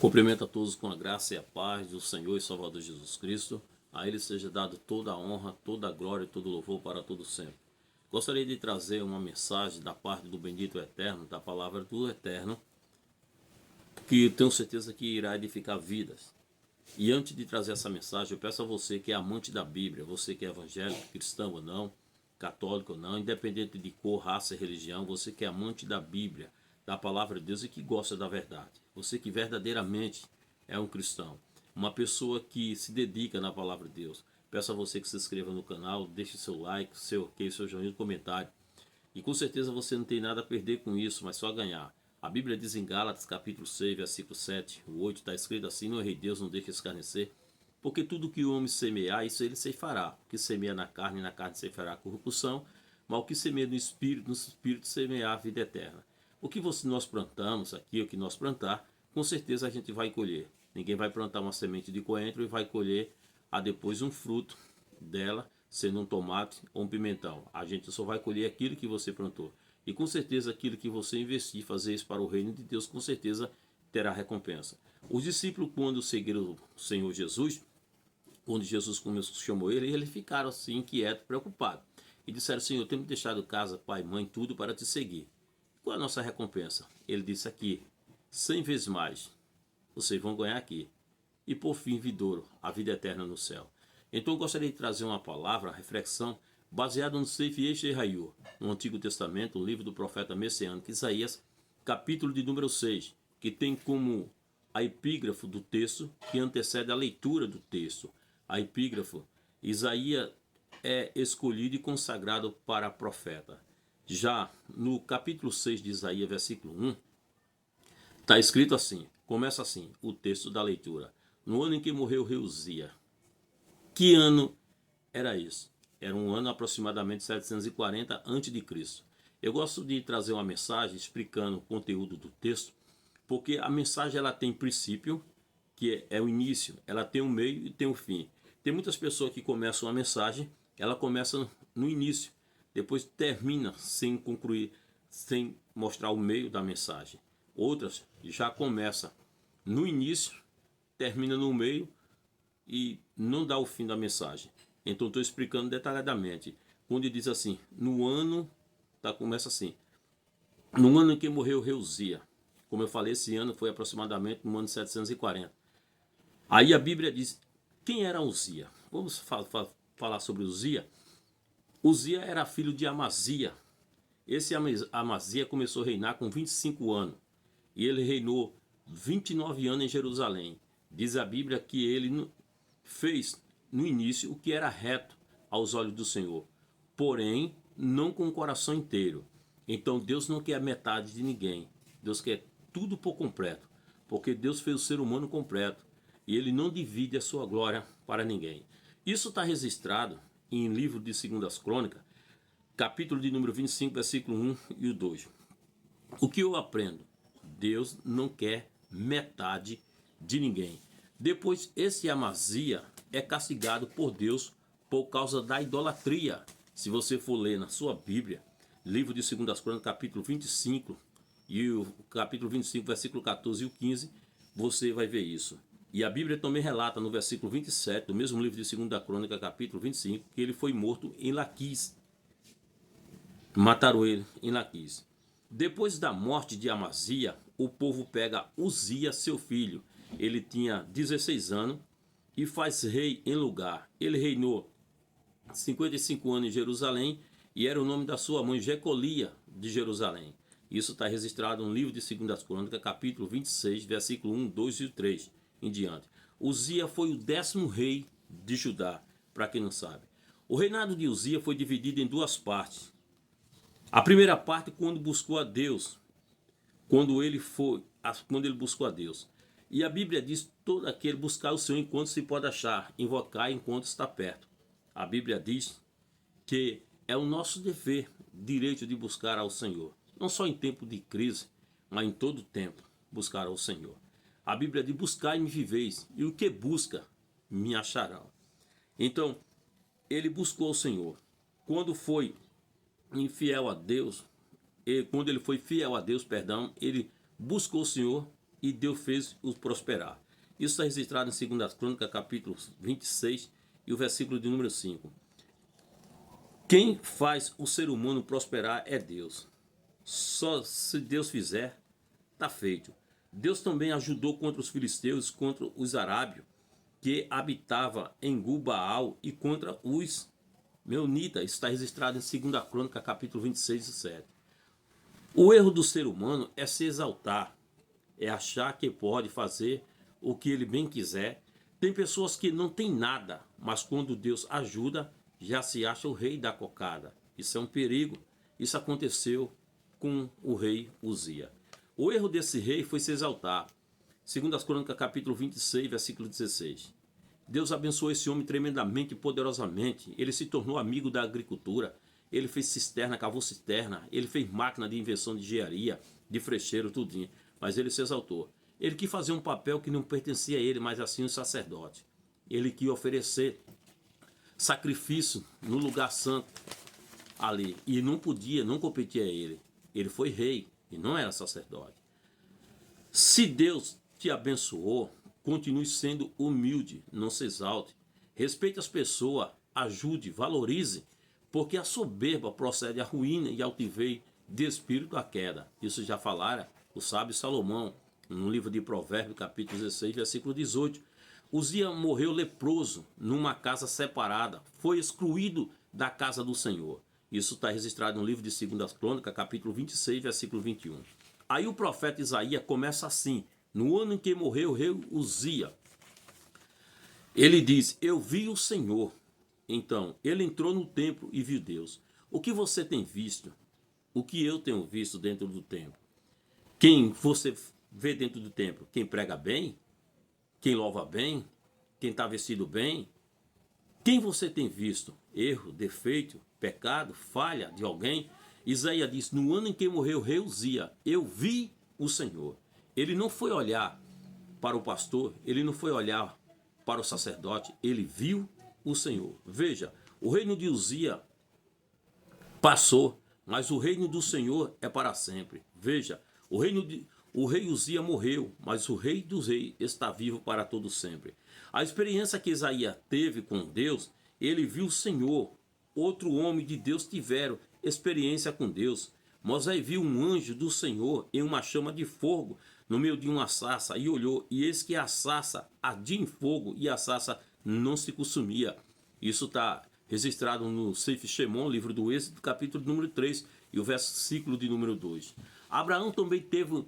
Cumprimento a todos com a graça e a paz do Senhor e Salvador Jesus Cristo. A Ele seja dado toda a honra, toda a glória e todo o louvor para todo sempre. Gostaria de trazer uma mensagem da parte do bendito Eterno, da palavra do Eterno, que tenho certeza que irá edificar vidas. E antes de trazer essa mensagem, eu peço a você que é amante da Bíblia, você que é evangélico, cristão ou não, católico ou não, independente de cor, raça e religião, você que é amante da Bíblia, da palavra de Deus e que gosta da verdade. Você que verdadeiramente é um cristão, uma pessoa que se dedica na palavra de Deus. Peço a você que se inscreva no canal, deixe seu like, seu ok, seu joinha, comentário. E com certeza você não tem nada a perder com isso, mas só a ganhar. A Bíblia diz em Gálatas capítulo 6, versículo 7, o 8, está escrito assim: não errei Deus, não deixe escarnecer, porque tudo que o homem semear, isso ele ceifará. O que semeia na carne ceifará a corrupção, mas o que semeia no Espírito semeia a vida eterna. O que nós plantamos aqui, o que nós plantar, com certeza a gente vai colher. Ninguém vai plantar uma semente de coentro e vai colher depois um fruto dela, sendo um tomate ou um pimentão. A gente só vai colher aquilo que você plantou. E com certeza aquilo que você investir, fazer isso para o reino de Deus, com certeza terá recompensa. Os discípulos, quando seguiram o Senhor Jesus, quando Jesus chamou eles ficaram assim, inquietos, preocupados. E disseram: Senhor, temos deixado casa, pai, mãe, tudo para te seguir. Qual é a nossa recompensa? Ele disse aqui: 100 vezes mais vocês vão ganhar aqui. E por fim, vidouro, a vida eterna no céu. Então eu gostaria de trazer uma palavra, reflexão, baseada no Sefer Yeshayahu, no Antigo Testamento, o livro do profeta messiânico Isaías, capítulo de número 6, que tem como a epígrafo do texto que antecede a leitura do texto. A epígrafo: Isaías é escolhido e consagrado para profeta. Já no capítulo 6 de Isaías, versículo 1, está escrito assim, começa assim, o texto da leitura: no ano em que morreu o rei Uzia. Que ano era isso? Era um ano aproximadamente 740 a.C. Eu gosto de trazer uma mensagem explicando o conteúdo do texto, porque a mensagem ela tem princípio, que é o início, ela tem um meio e tem um fim. Tem muitas pessoas que começam a mensagem, ela começa no início, depois termina sem concluir, sem mostrar o meio da mensagem. Outras já começam no início, termina no meio e não dá o fim da mensagem. Então estou explicando detalhadamente. Quando diz assim, no ano, começa assim: no ano em que morreu o rei Uzia. Como eu falei, esse ano foi aproximadamente no ano 740. Aí a Bíblia diz: quem era Uzia? Vamos falar sobre Uzia. Uzia era filho de Amazia. Esse Amazia começou a reinar com 25 anos. E ele reinou 29 anos em Jerusalém. Diz a Bíblia que ele fez no início o que era reto aos olhos do Senhor, porém não com o coração inteiro. Então Deus não quer metade de ninguém. Deus quer tudo por completo, porque Deus fez o ser humano completo e ele não divide a sua glória para ninguém. Isso está registrado em livro de 2 Crônicas, capítulo de número 25, versículo 1 e o 2. O que eu aprendo? Deus não quer metade de ninguém. Depois, esse Amazia é castigado por Deus por causa da idolatria. Se você for ler na sua Bíblia, livro de 2 Crônicas, capítulo 25, e o capítulo 25, versículo 14 e o 15, você vai ver isso. E a Bíblia também relata no versículo 27, do mesmo livro de 2 Crônicas, capítulo 25, que ele foi morto em Laquis. Mataram ele em Laquis. Depois da morte de Amazia, o povo pega Uzia, seu filho. Ele tinha 16 anos e faz rei em lugar. Ele reinou 55 anos em Jerusalém e era o nome da sua mãe Jecolia de Jerusalém. Isso está registrado no livro de 2 Crônicas, capítulo 26, versículo 1, 2 e 3 em diante. Uzia foi o 10º rei de Judá, para quem não sabe. O reinado de Uzia foi dividido em duas partes. A primeira parte, quando buscou a Deus, quando ele buscou a Deus. E a Bíblia diz: todo aquele buscar o Senhor enquanto se pode achar, invocar enquanto está perto. A Bíblia diz que é o nosso dever, direito de buscar ao Senhor, não só em tempo de crise, mas em todo tempo, buscar ao Senhor. A Bíblia diz: buscar e me viveis, e o que busca, me acharão. Então, ele buscou o Senhor. Quando foi infiel a Deus, quando ele foi fiel a Deus, ele buscou o Senhor, e Deus fez-os prosperar. Isso está registrado em 2 Crônicas, capítulo 26, e o versículo de número 5. Quem faz o ser humano prosperar é Deus. Só se Deus fizer, está feito. Deus também ajudou contra os filisteus, contra os arábios, que habitava em Gubaal, e contra os meunitas. Isso está registrado em 2 Crônica, capítulo 26 e 7. O erro do ser humano é se exaltar, é achar que pode fazer o que ele bem quiser. Tem pessoas que não têm nada, mas quando Deus ajuda, já se acha o rei da cocada. Isso é um perigo. Isso aconteceu com o rei Uzia. O erro desse rei foi se exaltar. 2 Crônicas, capítulo 26, versículo 16. Deus abençoou esse homem tremendamente e poderosamente. Ele se tornou amigo da agricultura. Ele fez cisterna, cavou cisterna. Ele fez máquina de invenção de engenharia, de frecheiro, tudinho. Mas ele se exaltou. Ele quis fazer um papel que não pertencia a ele, mas assim o sacerdote. Ele quis oferecer sacrifício no lugar santo ali. E não podia, não competia a ele. Ele foi rei e não era sacerdote. Se Deus te abençoou, continue sendo humilde, não se exalte. Respeite as pessoas, ajude, valorize, porque a soberba procede à ruína e altivez de espírito à queda. Isso já falara o sábio Salomão, no livro de Provérbios, capítulo 16, versículo 18. Uzia morreu leproso numa casa separada, foi excluído da casa do Senhor. Isso está registrado no livro de 2 Crônicas, capítulo 26, versículo 21. Aí o profeta Isaías começa assim: no ano em que morreu o rei Uzia, ele diz: eu vi o Senhor. Então, ele entrou no templo e viu Deus. O que você tem visto? O que eu tenho visto dentro do templo? Quem você vê dentro do templo? Quem prega bem? Quem louva bem? Quem está vestido bem? Quem você tem visto? Erro, defeito, pecado, falha de alguém? Isaías diz: no ano em que morreu o rei Uzia, eu vi o Senhor. Ele não foi olhar para o pastor, ele não foi olhar para o sacerdote, ele viu o Senhor. Veja, o reino de Uzia passou, mas o reino do Senhor é para sempre. Veja, o rei Uzia morreu, mas o rei dos reis está vivo para todo sempre. A experiência que Isaías teve com Deus, ele viu o Senhor. Outro homem de Deus tiveram experiência com Deus. Moisés viu um anjo do Senhor em uma chama de fogo no meio de uma sarça e olhou, e eis que a sarça ardia em fogo e a sarça não se consumia. Isso está registrado no Sefer Shemot, livro do Êxodo, capítulo número 3 e o versículo de número 2. Abraão também teve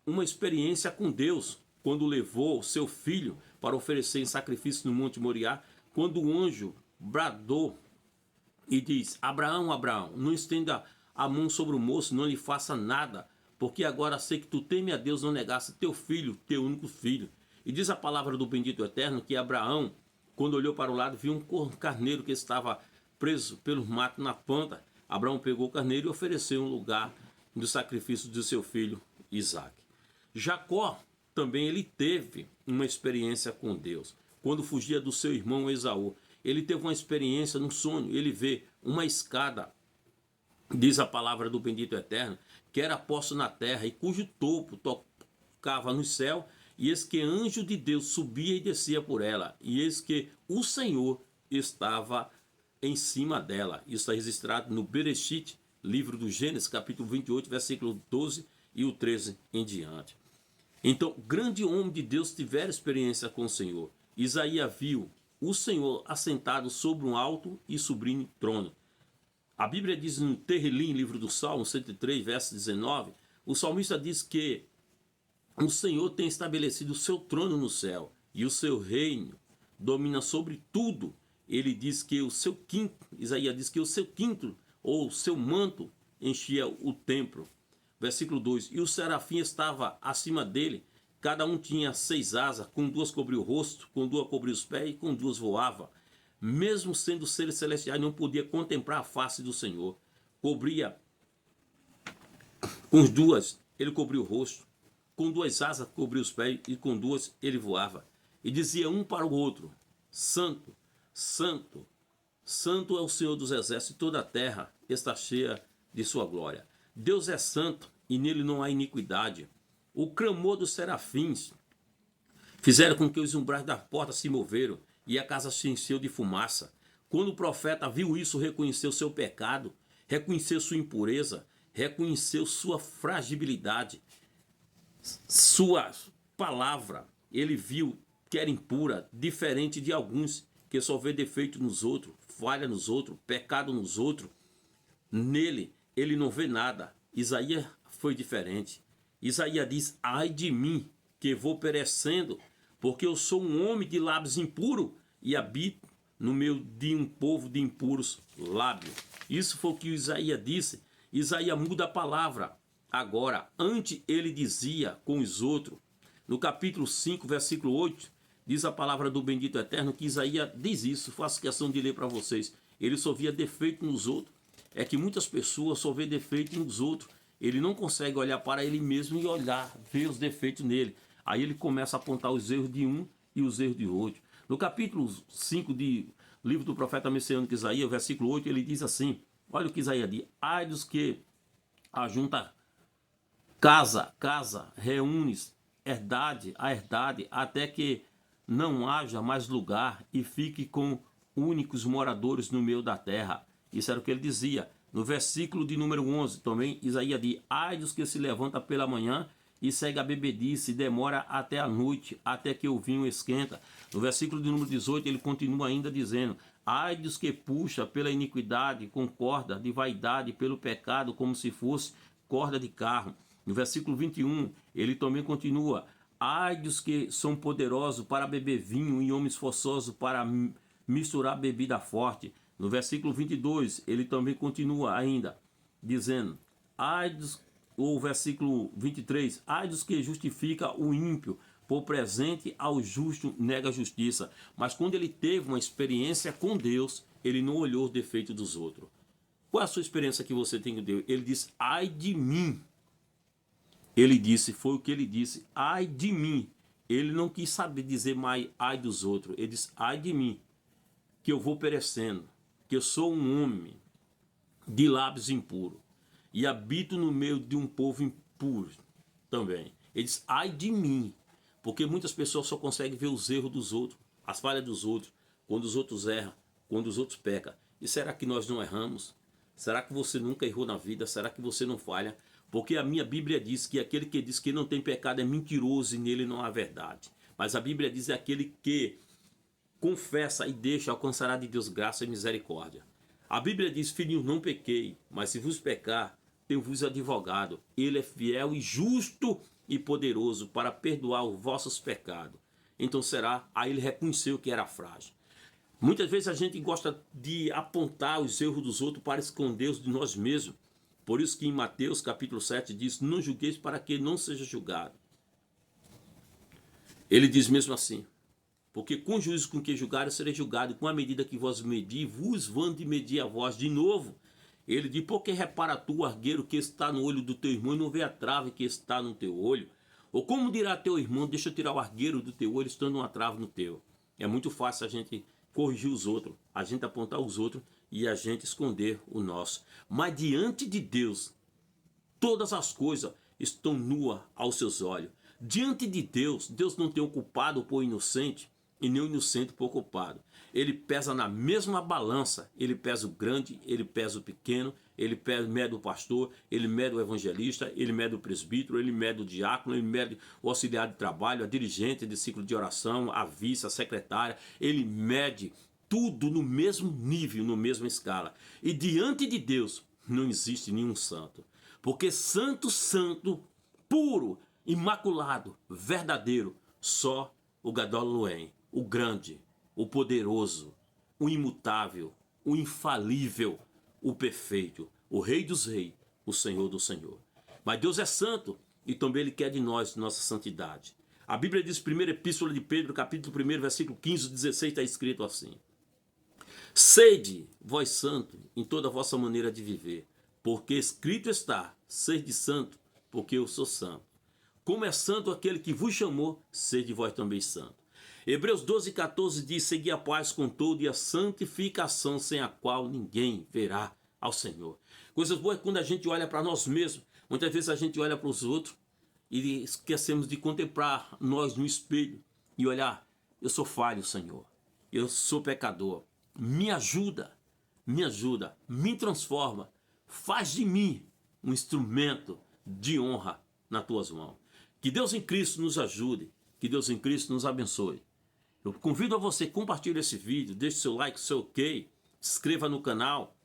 uma experiência com Deus quando levou seu filho para oferecer em sacrifício no Monte Moriá, quando o anjo bradou e diz: Abraão, Abraão, não estenda a mão sobre o moço, não lhe faça nada, porque agora sei que tu teme a Deus, não negaste teu filho, teu único filho. E diz a palavra do bendito eterno que Abraão, quando olhou para o lado, viu um carneiro que estava preso pelos matos na ponta. Abraão pegou o carneiro e ofereceu um lugar do sacrifício de seu filho Isaque. Jacó também ele teve uma experiência com Deus. Quando fugia do seu irmão Esaú, ele teve uma experiência no sonho. Ele vê uma escada, diz a palavra do bendito eterno, que era posta na terra e cujo topo tocava no céu, e eis que anjo de Deus subia e descia por ela, e eis que o Senhor estava em cima dela. Isso está registrado no Bereshit, livro do Gênesis, capítulo 28, versículo 12 e o 13 em diante. Então, grande homem de Deus tiver experiência com o Senhor. Isaías viu o Senhor assentado sobre um alto e sublime trono. A Bíblia diz no Terrilim, livro do Salmo 103, verso 19, o salmista diz que o Senhor tem estabelecido o seu trono no céu e o seu reino domina sobre tudo. Ele diz que o seu quinto, Isaías diz que o seu quinto ou seu manto enchia o templo. Versículo 2, e o serafim estava acima dele, cada um tinha 6 asas, com 2 cobria o rosto, com 2 cobria os pés e com 2 voava. Mesmo sendo seres celestiais, não podia contemplar a face do Senhor. Cobria com 2, ele cobria o rosto, com 2 asas cobria os pés e com 2 ele voava. E dizia um para o outro: Santo, Santo, Santo é o Senhor dos exércitos, e toda a terra está cheia de sua glória. Deus é santo e nele não há iniquidade. O clamor dos serafins fizeram com que os umbrais da porta se moveram e a casa se encheu de fumaça. Quando o profeta viu isso, reconheceu seu pecado, reconheceu sua impureza, reconheceu sua fragilidade, sua palavra. Ele viu que era impura, diferente de alguns que só vê defeito nos outros, falha nos outros, pecado nos outros. Nele, ele não vê nada. Isaías foi diferente. Isaías diz: ai de mim, que vou perecendo, porque eu sou um homem de lábios impuros e habito no meio de um povo de impuros lábios. Isso foi o que Isaías disse. Isaías muda a palavra. Agora, antes ele dizia com os outros, no capítulo 5, versículo 8, diz a palavra do bendito eterno que Isaías diz isso. Faço questão de ler para vocês. Ele só via defeito nos outros. É que muitas pessoas só vê defeito nos outros. Ele não consegue olhar para ele mesmo e olhar, ver os defeitos nele. Aí ele começa a apontar os erros de um e os erros de outro. No capítulo 5 do livro do profeta messiânico Isaías, versículo 8, ele diz assim, olha o que Isaías diz: ai dos que ajunta casa, reúnes a herdade, até que não haja mais lugar e fique com únicos moradores no meio da terra. Isso era o que ele dizia. No versículo de número 11, também Isaías diz: ai dos que se levanta pela manhã e segue a bebedice, e demora até a noite, até que o vinho esquenta. No versículo de número 18, ele continua ainda dizendo: ai dos que puxa pela iniquidade, com corda de vaidade, pelo pecado, como se fosse corda de carro. No versículo 21, ele também continua: ai dos que são poderosos para beber vinho e homens forçosos para misturar bebida forte. No versículo 22, ele também continua ainda, dizendo, o versículo 23, ai dos que justifica o ímpio, por presente ao justo nega a justiça. Mas quando ele teve uma experiência com Deus, ele não olhou os defeitos dos outros. Qual é a sua experiência que você tem com Deus? Ele disse, ai de mim. Ele disse, foi o que ele disse, ai de mim. Ele não quis saber dizer mais ai dos outros. Ele disse, ai de mim, que eu vou perecendo, que eu sou um homem de lábios impuros e habito no meio de um povo impuro também. Ele diz, ai de mim, porque muitas pessoas só conseguem ver os erros dos outros, as falhas dos outros, quando os outros erram, quando os outros pecam. E será que nós não erramos? Será que você nunca errou na vida? Será que você não falha? Porque a minha Bíblia diz que aquele que diz que não tem pecado é mentiroso e nele não há verdade. Mas a Bíblia diz que aquele que confessa e deixa alcançará de Deus graça e misericórdia. A Bíblia diz, filhinhos, não pequei, mas se vos pecar, tenho-vos advogado. Ele é fiel e justo e poderoso para perdoar os vossos pecados. Então será, aí ele reconheceu que era frágil. Muitas vezes a gente gosta de apontar os erros dos outros para esconder-os de nós mesmos. Por isso que em Mateus capítulo 7 diz, não julgueis para que não seja julgado. Ele diz mesmo assim, porque com o juízo com que julgaram, serei julgado, e com a medida que vós medir, vos vão de medir a vós de novo. Ele diz, porque repara tu o argueiro que está no olho do teu irmão e não vê a trave que está no teu olho? Ou como dirá teu irmão, deixa eu tirar o argueiro do teu olho, estando uma trave no teu? É muito fácil a gente corrigir os outros, a gente apontar os outros e a gente esconder o nosso. Mas diante de Deus, todas as coisas estão nuas aos seus olhos. Diante de Deus, Deus não tem o culpado por inocente e nem o inocente por culpado. Ele pesa na mesma balança, ele pesa o grande, ele pesa o pequeno, ele mede o pastor, ele mede o evangelista, ele mede o presbítero, ele mede o diácono, ele mede o auxiliar de trabalho, a dirigente de ciclo de oração, a vice, a secretária, ele mede tudo no mesmo nível, na mesma escala. E diante de Deus não existe nenhum santo, porque santo, puro, imaculado, verdadeiro, só o Gadol Elohim, o grande, o poderoso, o imutável, o infalível, o perfeito, o Rei dos Reis, o Senhor do Senhor. Mas Deus é santo e também Ele quer de nós nossa santidade. A Bíblia diz, primeira epístola de Pedro, capítulo 1, versículo 15 e 16, está escrito assim: sede, vós santo, em toda a vossa maneira de viver, porque escrito está, sede santo, porque eu sou santo. Como é santo aquele que vos chamou, sede vós também santo. Hebreus 12, 14 diz, segui a paz com todo e a santificação, sem a qual ninguém verá ao Senhor. Coisas boas quando a gente olha para nós mesmos. Muitas vezes a gente olha para os outros e esquecemos de contemplar nós no espelho e olhar: eu sou falho, Senhor, eu sou pecador, me ajuda, me transforma, faz de mim um instrumento de honra nas tuas mãos. Que Deus em Cristo nos ajude, que Deus em Cristo nos abençoe. Eu convido a você a compartilhar esse vídeo, deixe seu like, seu ok, se inscreva no canal,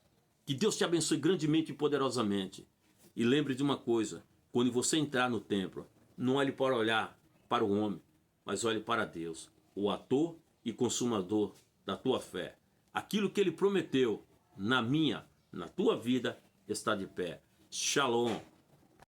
que Deus te abençoe grandemente e poderosamente. E lembre de uma coisa: quando você entrar no templo, não olhe para olhar para o homem, mas olhe para Deus, o autor e consumador da tua fé. Aquilo que ele prometeu na minha, na tua vida, está de pé. Shalom.